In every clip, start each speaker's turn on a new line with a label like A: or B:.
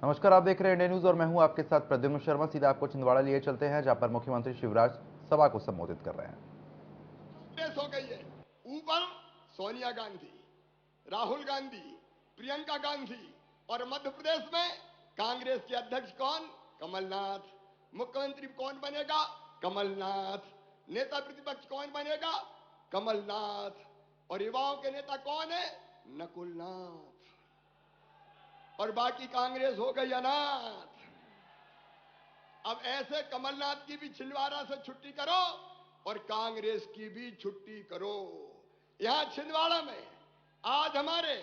A: नमस्कार, आप देख रहे हैं इंडिया न्यूज और मैं हूं आपके साथ प्रद्युम्न शर्मा। सीधा आपको छिंदवाड़ा लिए चलते हैं, जहां पर मुख्यमंत्री शिवराज सभा को संबोधित कर रहे हैं।
B: कांग्रेस हो गई है ऊपर। सोनिया गांधी, राहुल गांधी, प्रियंका गांधी। और मध्य प्रदेश में कांग्रेस के अध्यक्ष कौन? कमलनाथ। मुख्यमंत्री कौन बनेगा? कमलनाथ। नेता प्रतिपक्ष कौन बनेगा? कमलनाथ। और युवाओं के नेता कौन है? नकुलनाथ। और बाकी कांग्रेस हो गई अनाथ। अब ऐसे कमलनाथ की भी छिंदवाड़ा से छुट्टी करो और कांग्रेस की भी छुट्टी करो। यहां छिंदवाड़ा में आज हमारे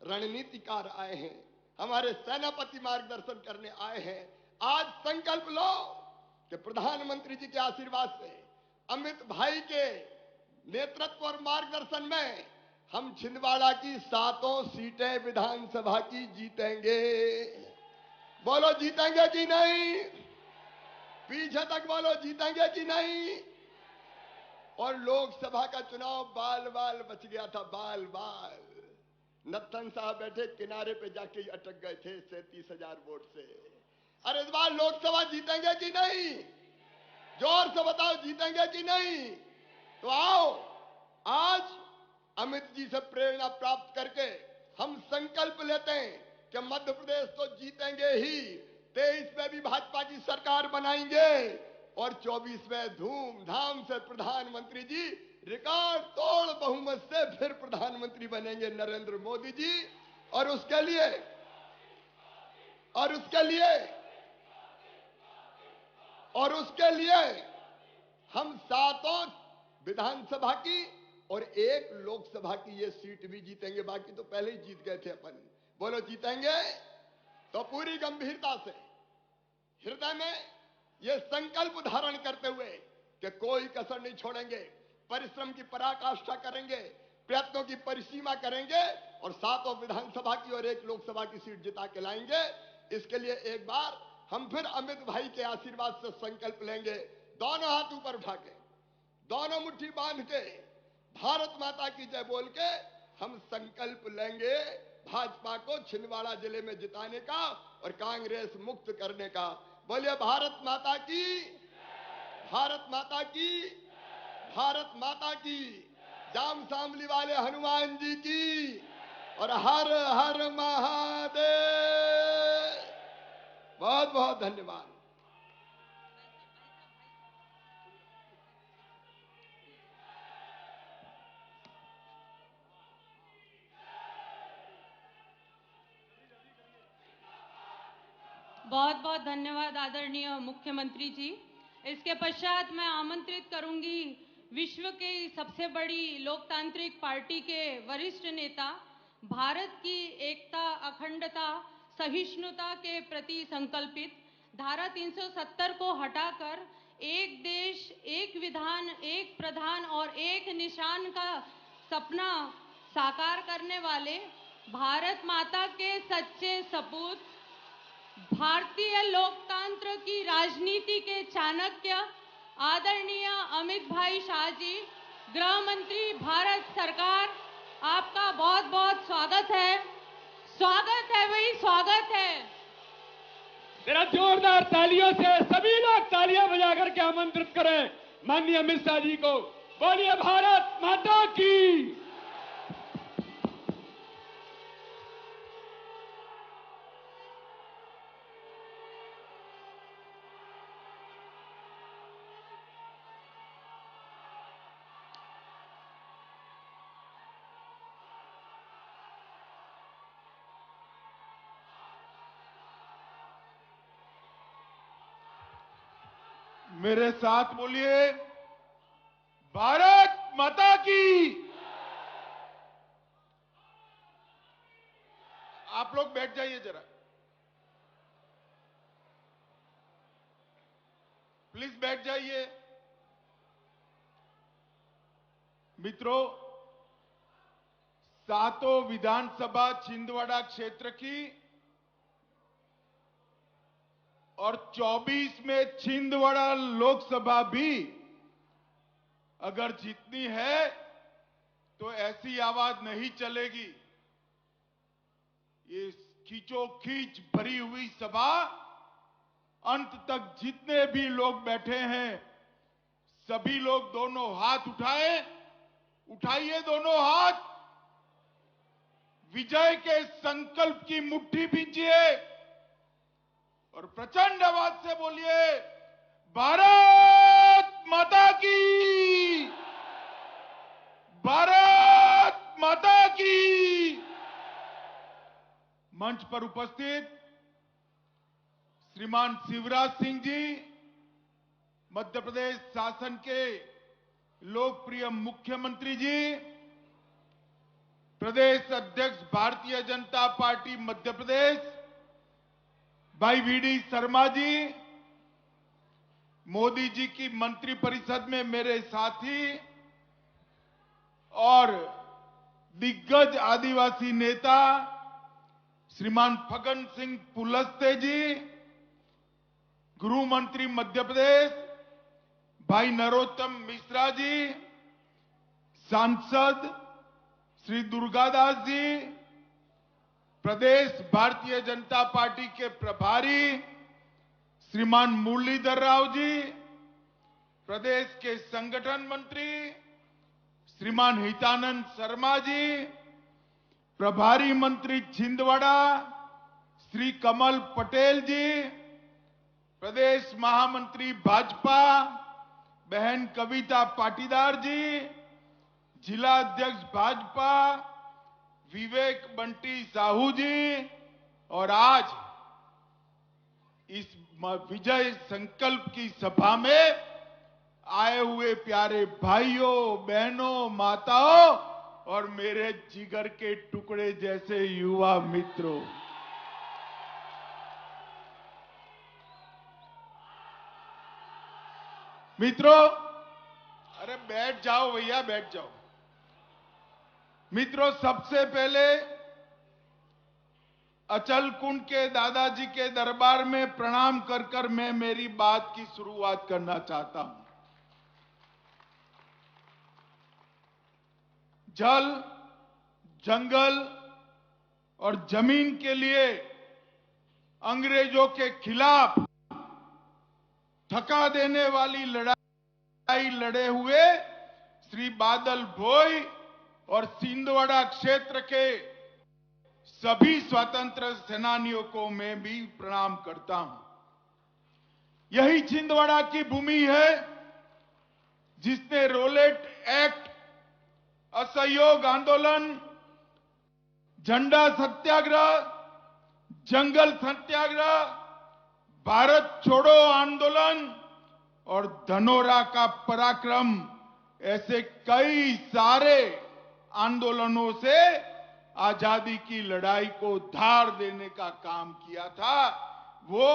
B: रणनीतिकार आए हैं, हमारे सेनापति मार्गदर्शन करने आए हैं। आज संकल्प लो कि प्रधानमंत्री जी के आशीर्वाद से, अमित भाई के नेतृत्व और मार्गदर्शन में हम छिंदवाड़ा की 7 सीटें विधानसभा की जीतेंगे। बोलो जीतेंगे कि नहीं? पीछे तक बोलो जीतेंगे कि नहीं? और लोकसभा का चुनाव बाल बाल बच गया था, बाल बाल। नत्थन साहब बैठे किनारे पे जाके अटक गए थे 37,000 वोट से। अरे इस बार लोकसभा जीतेंगे कि नहीं? जोर से बताओ, जीतेंगे कि नहीं? तो आओ आज अमित जी से प्रेरणा प्राप्त करके हम संकल्प लेते हैं कि मध्य प्रदेश तो जीतेंगे ही, 23 में भी भाजपा की सरकार बनाएंगे और 24 में धूमधाम से प्रधानमंत्री जी रिकॉर्ड तोड़ बहुमत से फिर प्रधानमंत्री बनेंगे नरेंद्र मोदी जी। और उसके लिए और उसके लिए और उसके लिए हम 7 विधानसभा की और 1 लोकसभा की ये सीट भी जीतेंगे। बाकी तो पहले ही जीत गए थे अपन। बोलो जीतेंगे? तो पूरी गंभीरता से हृदय में ये संकल्प धारण करते हुए कि कोई कसर नहीं छोड़ेंगे, परिश्रम की पराकाष्ठा करेंगे, प्रयत्नों की परिसीमा करेंगे और 7 विधानसभा की और 1 लोकसभा की सीट जिता के लाएंगे। इसके लिए एक बार हम फिर अमित भाई के आशीर्वाद से संकल्प लेंगे। दोनों हाथ ऊपर उठा के, दोनों मुट्ठी बांध के, भारत माता की जय बोल के हम संकल्प लेंगे भाजपा को छिंदवाड़ा जिले में जिताने का और कांग्रेस मुक्त करने का। बोलिए भारत माता की, भारत माता की, भारत माता की। जाम सांबली वाले हनुमान जी की। और हर हर महादेव। बहुत बहुत धन्यवाद।
C: बहुत बहुत धन्यवाद आदरणीय मुख्यमंत्री जी। इसके पश्चात मैं आमंत्रित करूंगी विश्व की सबसे बड़ी लोकतांत्रिक पार्टी के वरिष्ठ नेता, भारत की एकता, अखंडता, सहिष्णुता के प्रति संकल्पित, धारा 370 को हटाकर एक देश, एक विधान, एक प्रधान और एक निशान का सपना साकार करने वाले, भारत माता के सच्चे सपूत, भारतीय लोकतंत्र की राजनीति के चाणक्य, आदरणीय अमित भाई शाह जी, गृह मंत्री भारत सरकार, आपका बहुत बहुत स्वागत है। स्वागत है भाई, स्वागत है।
D: जरा जोरदार तालियों से सभी लोग तालियां बजा करके आमंत्रित करें माननीय अमित शाह जी को। बोलिए भारत माता की।
E: मेरे साथ बोलिए भारत माता की। आप लोग बैठ जाइए जरा, प्लीज बैठ जाइए। मित्रों, 7 विधानसभा छिंदवाड़ा क्षेत्र की और 24 में छिंदवाड़ा लोकसभा भी अगर जीतनी है तो ऐसी आवाज नहीं चलेगी। ये खींचोखींच भरी हुई सभा, अंत तक जितने भी लोग बैठे हैं सभी लोग दोनों हाथ उठाइए दोनों हाथ, विजय के संकल्प की मुट्ठी भींचिए और प्रचंड आवाज से बोलिए, भारत माता की, भारत माता की। मंच पर उपस्थित श्रीमान शिवराज सिंह जी, मध्य प्रदेश शासन के लोकप्रिय मुख्यमंत्री जी, प्रदेश अध्यक्ष भारतीय जनता पार्टी मध्य प्रदेश भाई वीडी शर्मा जी, मोदी जी की मंत्रिपरिषद में मेरे साथी और दिग्गज आदिवासी नेता श्रीमान फग्गन सिंह कुलस्ते जी, गृह मंत्री मध्य प्रदेश भाई नरोत्तम मिश्रा जी, सांसद श्री दुर्गादास जी, प्रदेश भारतीय जनता पार्टी के प्रभारी श्रीमान मुरलीधर राव जी, प्रदेश के संगठन मंत्री श्रीमान हितानंद शर्मा जी, प्रभारी मंत्री छिंदवाड़ा श्री कमल पटेल जी, प्रदेश महामंत्री भाजपा बहन कविता पाटीदार जी, जिला अध्यक्ष भाजपा विवेक बंटी साहू जी, और आज इस विजय संकल्प की सभा में आए हुए प्यारे भाइयों बहनों माताओं और मेरे जिगर के टुकड़े जैसे युवा मित्रों, अरे बैठ जाओ भैया, बैठ जाओ। मित्रों, सबसे पहले अचल कुंड के दादाजी के दरबार में प्रणाम कर कर मैं मेरी बात की शुरुआत करना चाहता हूं। जल, जंगल और जमीन के लिए अंग्रेजों के खिलाफ थका देने वाली लड़ाई लड़े हुए श्री बादल भोई और छिंदवाड़ा क्षेत्र के सभी स्वतंत्र सेनानियों को मैं भी प्रणाम करता हूं। यही छिंदवाड़ा की भूमि है जिसने रोलेट एक्ट, असहयोग आंदोलन, झंडा सत्याग्रह, जंगल सत्याग्रह, भारत छोड़ो आंदोलन और धनोरा का पराक्रम ऐसे कई सारे आंदोलनों से आजादी की लड़ाई को धार देने का काम किया था। वो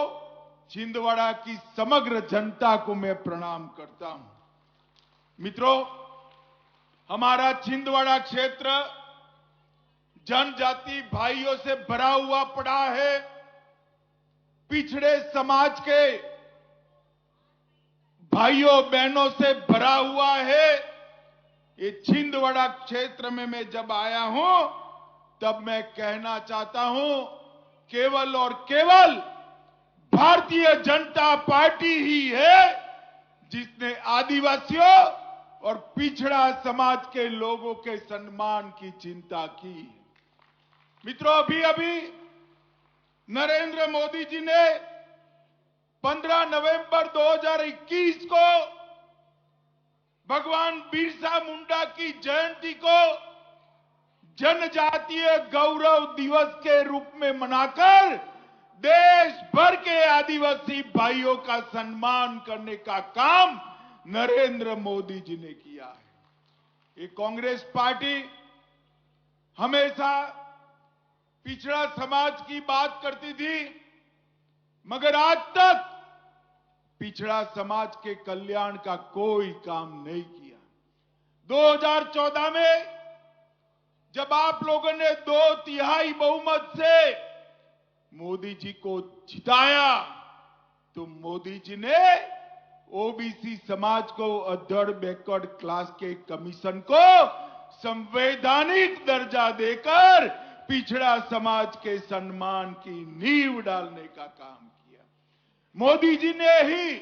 E: छिंदवाड़ा की समग्र जनता को मैं प्रणाम करता हूं। मित्रों, हमारा छिंदवाड़ा क्षेत्र जनजाति भाइयों से भरा हुआ पड़ा है। पिछड़े समाज के भाइयों बहनों से भरा हुआ है। ये छिंदवाड़ा क्षेत्र में मैं जब आया हूं तब मैं कहना चाहता हूं, केवल और केवल भारतीय जनता पार्टी ही है जिसने आदिवासियों और पिछड़ा समाज के लोगों के सम्मान की चिंता की। मित्रों, अभी नरेंद्र मोदी जी ने 15 नवंबर 2021 को भगवान बिरसा मुंडा की जयंती को जनजातीय गौरव दिवस के रूप में मनाकर देश भर के आदिवासी भाइयों का सम्मान करने का काम नरेंद्र मोदी जी ने किया है। ये कांग्रेस पार्टी हमेशा पिछड़ा समाज की बात करती थी, मगर आज तक पिछड़ा समाज के कल्याण का कोई काम नहीं किया। 2014 में जब आप लोगों ने 2/3 बहुमत से मोदी जी को जिताया तो मोदी जी ने ओबीसी समाज को, अदर बैकवर्ड क्लास के कमीशन को संवैधानिक दर्जा देकर पिछड़ा समाज के सम्मान की नींव डालने का काम किया। मोदी जी ने ही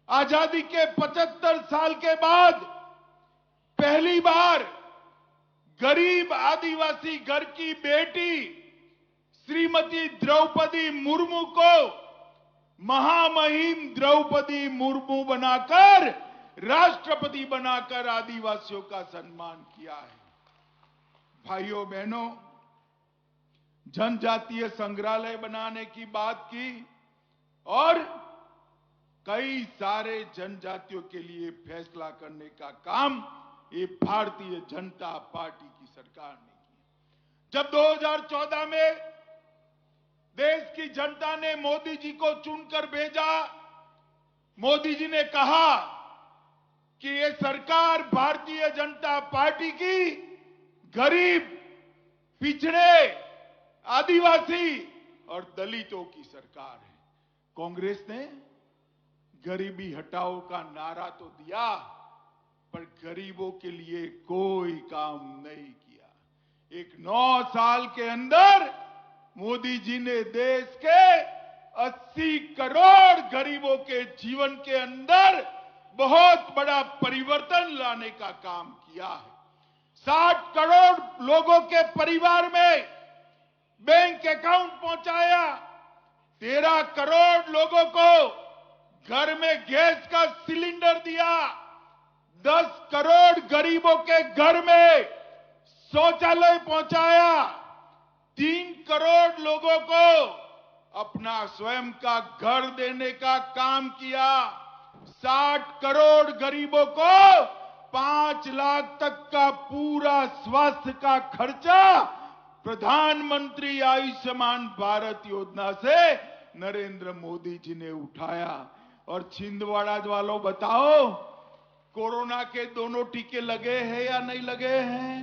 E: आजादी के 75 साल के बाद पहली बार गरीब आदिवासी घर की बेटी श्रीमती द्रौपदी मुर्मू को महामहिम द्रौपदी मुर्मू बनाकर राष्ट्रपति बनाकर आदिवासियों का सम्मान किया है। भाइयों बहनों, जनजातीय संग्रहालय बनाने की बात की और कई सारे जनजातियों के लिए फैसला करने का काम ये भारतीय जनता पार्टी की सरकार ने किया। जब 2014 में देश की जनता ने मोदी जी को चुनकर भेजा, मोदी जी ने कहा कि ये सरकार भारतीय जनता पार्टी की गरीब, पिछड़े, आदिवासी और दलितों की सरकार है। कांग्रेस ने गरीबी हटाओ का नारा तो दिया, पर गरीबों के लिए कोई काम नहीं किया। एक 9 साल के अंदर मोदी जी ने देश के 80 करोड़ गरीबों के जीवन के अंदर बहुत बड़ा परिवर्तन लाने का काम किया है। 60 करोड़ लोगों के परिवार में बैंक अकाउंट पहुंचाया, 13 करोड़ लोगों को घर में गैस का सिलेंडर दिया, 10 करोड़ गरीबों के घर में शौचालय पहुंचाया, 3 करोड़ लोगों को अपना स्वयं का घर देने का काम किया, 60 करोड़ गरीबों को 5 लाख तक का पूरा स्वास्थ्य का खर्चा प्रधानमंत्री आयुष्मान भारत योजना से नरेंद्र मोदी जी ने उठाया। और छिंदवाड़ा वालों बताओ, कोरोना के दोनों टीके लगे हैं या नहीं लगे हैं?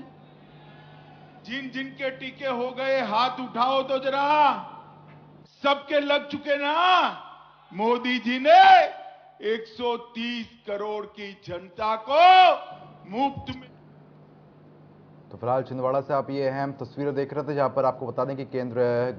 E: जिन जिन के टीके हो गए हाथ उठाओ तो जरा। सबके लग चुके ना? मोदी जी ने 130 करोड़ की जनता को मुफ्त में।
A: तो फिलहाल छिंदवाड़ा से आप ये अहम तस्वीरें देख रहे थे, जहां पर आपको बता दें कि केंद्र